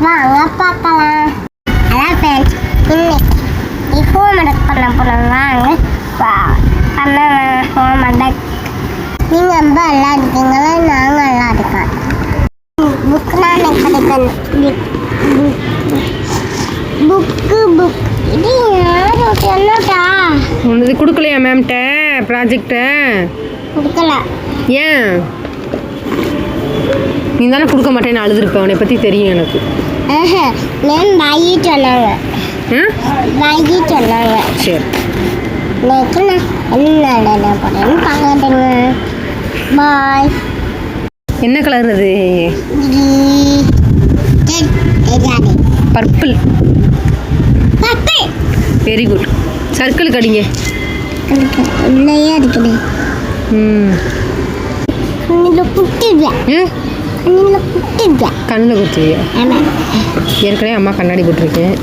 வாங்க பார்க்கலாம். அதான் ஃப்ரெண்ட்ஸ், இன்னைக்கு ஹோம்ஒர்க் பண்ண போகிறோம். வாங்க பண்ணலாம் ஹோம்ஒர்க். நீங்கள் ரொம்ப நல்லா இருக்கீங்களா? நாங்கள் நல்லா இருக்கோம். புக்குலாம் எனக்கு கிடைக்கணும். புக் இது யாரும் என்னட்டா இது கொடுக்கலையா மேம்கிட்ட ப்ராஜெக்டை? கொடுக்கல. ஏன்? நீ தானே கொடுக்க மாட்டேன்னு அழுதுருப்பேன். உன்னை பற்றி தெரியும் எனக்கு. மேம் பாயி சொன்னாங்க. பாயி சொன்னாங்க. சரி, எனக்கு நான் என்ன போகிறேன்னு பார்க்கட்டுங்க. பாய். என்ன கலர் அது? பர்பிள். Very good. சர்க்கிள் கடிங்க. உள்ளேயே இருக்குது. கண்ணில் குத்துவியா? ஏற்கனவே அம்மா கண்ணாடி போட்டிருக்கேன்.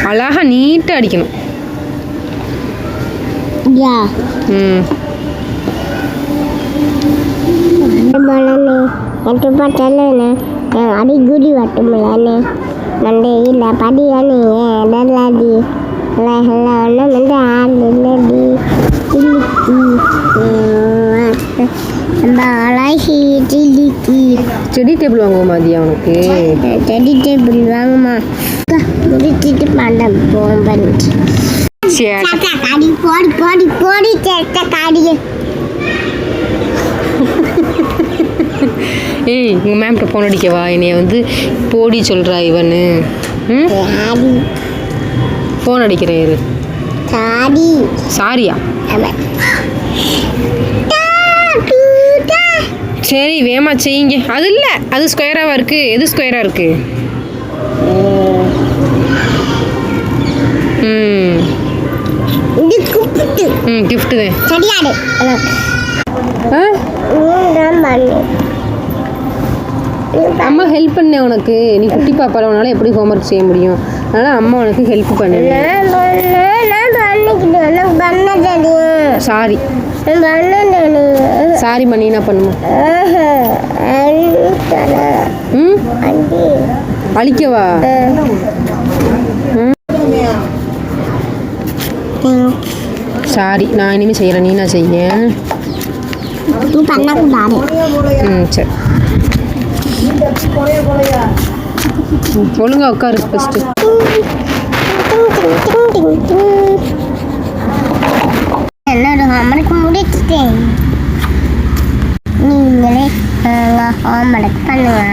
அழகா நீட்டாக அடிக்கணும். அடிக்குடி வட்டுமில்ல நண்டே இல்லை படியானே டல்லாடி ஒன்றும் வந்து ஆடு இல்லடி அழகி சில்லிக்கி. செடி டேபிள் வாங்குவோம் மதியம் அவனுக்கு. செடி டேபிள் வாங்குமா? முடிச்சுட்டு பண்ண போவேன். காடி போடி போடி போடி சேட்ட காடி. ஏய், உங்கள் மேம்கிட்ட ஃபோன் அடிக்கவா? என்னைய வந்து போடி சொல்கிறா இவனு. ஃபோன் அடிக்கிறேன் இரு. சாரியா? சரி வேமா செய்யுங்க. அது இல்லை, அது ஸ்கொயராக இருக்குது. எது ஸ்கொயராக இருக்குது? கிஃப்ட்டு தான். அம்மா ஹெல்ப் பண்ண உனக்கு. நீ குட்டி பாப்பால உன்னால எப்படி ஹோம்ஒர்க் செய்ய முடியும்? அதனால் அம்மா உனக்கு ஹெல்ப் பண்ணு. சாரி சாரி பண்ணி என்ன பண்ணுமா? அழிக்கவா? சாரி, நான் இனிமேல் செய்கிறேன். நீ நான் செய்ய. சரி, ஒழுங்கா உட்காரு ஃபஸ்ட்டு. என்னோட ஹோம்ஒர்க் முடிச்சுட்டேன். நீங்களே ஹோம்ஒர்க் பண்ணுங்க.